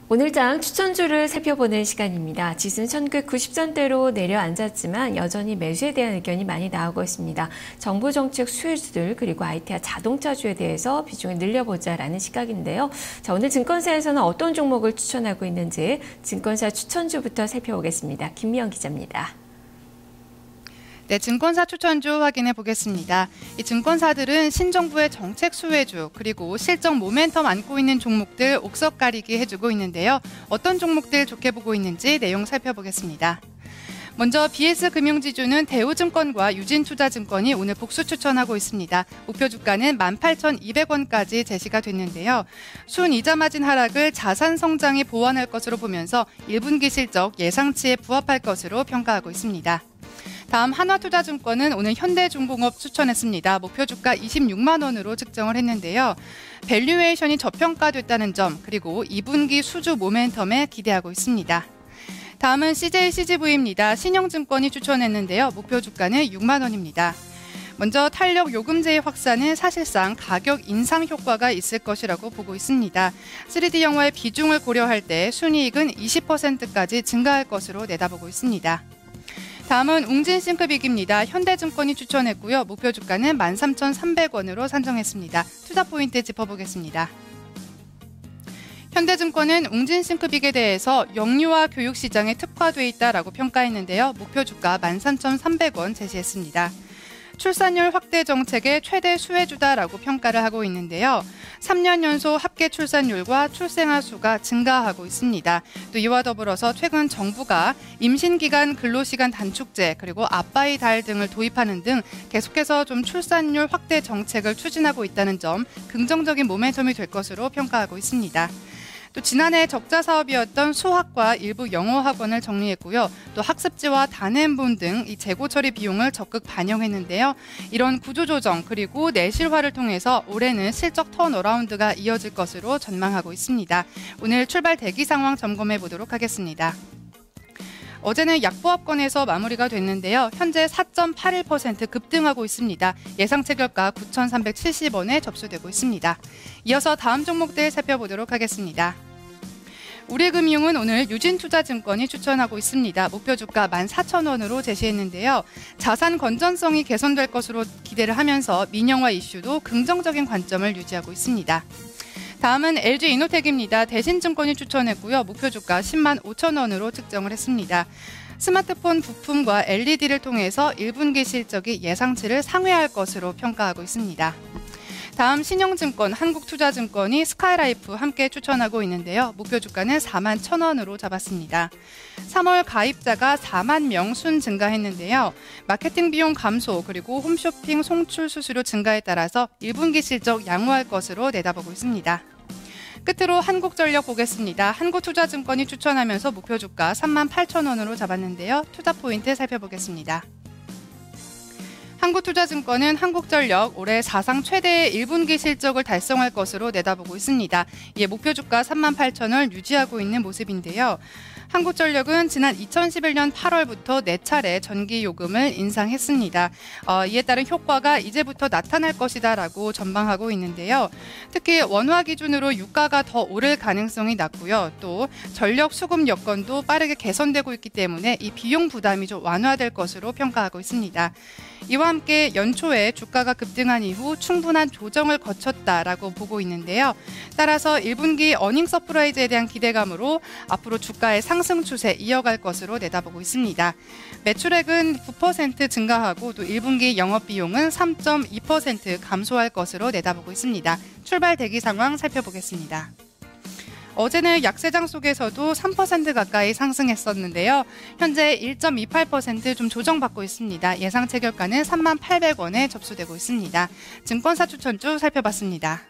오늘장 추천주를 살펴보는 시간입니다. 지수는 1990선대로 내려앉았지만 여전히 매수에 대한 의견이 많이 나오고 있습니다. 정부 정책 수혜주들 그리고 IT와 자동차주에 대해서 비중을 늘려보자라는 시각인데요. 자, 오늘 증권사에서는 어떤 종목을 추천하고 있는지 증권사 추천주부터 살펴보겠습니다. 김미영 기자입니다. 네, 증권사 추천주 확인해 보겠습니다. 이 증권사들은 신정부의 정책 수혜주 그리고 실적 모멘텀 안고 있는 종목들 옥석 가리기 해주고 있는데요. 어떤 종목들 좋게 보고 있는지 내용 살펴보겠습니다. 먼저 BS금융지주는 대우증권과 유진투자증권이 오늘 복수 추천하고 있습니다. 목표 주가는 18,200원까지 제시가 됐는데요. 순이자 마진 하락을 자산 성장이 보완할 것으로 보면서 1분기 실적 예상치에 부합할 것으로 평가하고 있습니다. 다음 한화투자증권은 오늘 현대중공업 추천했습니다. 목표 주가 26만 원으로 측정을 했는데요. 밸류에이션이 저평가됐다는 점 그리고 2분기 수주 모멘텀에 기대하고 있습니다. 다음은 CJCGV입니다. 신영증권이 추천했는데요. 목표 주가는 6만 원입니다. 먼저 탄력 요금제의 확산은 사실상 가격 인상 효과가 있을 것이라고 보고 있습니다. 3D 영화의 비중을 고려할 때 순이익은 20%까지 증가할 것으로 내다보고 있습니다. 다음은 웅진싱크빅입니다. 현대증권이 추천했고요. 목표 주가는 13,300원으로 산정했습니다. 투자 포인트 짚어보겠습니다. 현대증권은 웅진싱크빅에 대해서 영유아 교육시장에 특화돼 있다라고 평가했는데요. 목표 주가 13,300원 제시했습니다. 출산율 확대 정책의 최대 수혜주다라고 평가를 하고 있는데요. 3년 연속 합계 출산율과 출생아 수가 증가하고 있습니다. 또 이와 더불어서 최근 정부가 임신기간 근로시간 단축제 그리고 아빠의 달 등을 도입하는 등 계속해서 좀 출산율 확대 정책을 추진하고 있다는 점 긍정적인 모멘텀이 될 것으로 평가하고 있습니다. 또 지난해 적자 사업이었던 수학과 일부 영어 학원을 정리했고요. 또 학습지와 단행본 등 이 재고 처리 비용을 적극 반영했는데요. 이런 구조조정 그리고 내실화를 통해서 올해는 실적 턴어라운드가 이어질 것으로 전망하고 있습니다. 오늘 출발 대기 상황 점검해 보도록 하겠습니다. 어제는 약보합권에서 마무리가 됐는데요. 현재 4.81% 급등하고 있습니다. 예상 체결가 9,370원에 접수되고 있습니다. 이어서 다음 종목들 살펴보도록 하겠습니다. 우리금융은 오늘 유진투자증권이 추천하고 있습니다. 목표 주가 14,000원으로 제시했는데요. 자산 건전성이 개선될 것으로 기대를 하면서 민영화 이슈도 긍정적인 관점을 유지하고 있습니다. 다음은 LG이노텍입니다. 대신증권이 추천했고요. 목표 주가 10만 5천 원으로 측정을 했습니다. 스마트폰 부품과 LED를 통해서 1분기 실적이 예상치를 상회할 것으로 평가하고 있습니다. 다음 신영증권, 한국투자증권이 스카이라이프 함께 추천하고 있는데요. 목표 주가는 4만 1천 원으로 잡았습니다. 3월 가입자가 4만 명 순 증가했는데요. 마케팅 비용 감소 그리고 홈쇼핑 송출 수수료 증가에 따라서 1분기 실적 양호할 것으로 내다보고 있습니다. 끝으로 한국전력 보겠습니다. 한국투자증권이 추천하면서 목표 주가 3만 8천 원으로 잡았는데요. 투자 포인트 살펴보겠습니다. 한국투자증권은 한국전력 올해 사상 최대의 1분기 실적을 달성할 것으로 내다보고 있습니다. 이에 목표 주가 3만 8천 원 유지하고 있는 모습인데요. 한국전력은 지난 2011년 8월부터 4차례 전기요금을 인상했습니다. 이에 따른 효과가 이제부터 나타날 것이다라고 전망하고 있는데요. 특히 원화 기준으로 유가가 더 오를 가능성이 낮고요. 또 전력 수급 여건도 빠르게 개선되고 있기 때문에 이 비용 부담이 좀 완화될 것으로 평가하고 있습니다. 이와 함께 연초에 주가가 급등한 이후 충분한 조정을 거쳤다라고 보고 있는데요. 따라서 1분기 어닝 서프라이즈에 대한 기대감으로 앞으로 주가의 상승 추세 이어갈 것으로 내다보고 있습니다. 매출액은 9% 증가하고 또 1분기 영업비용은 3.2% 감소할 것으로 내다보고 있습니다. 출발 대기 상황 살펴보겠습니다. 어제는 약세장 속에서도 3% 가까이 상승했었는데요. 현재 1.28% 좀 조정받고 있습니다. 예상 체결가는 3만 800원에 접수되고 있습니다. 증권사 추천주 살펴봤습니다.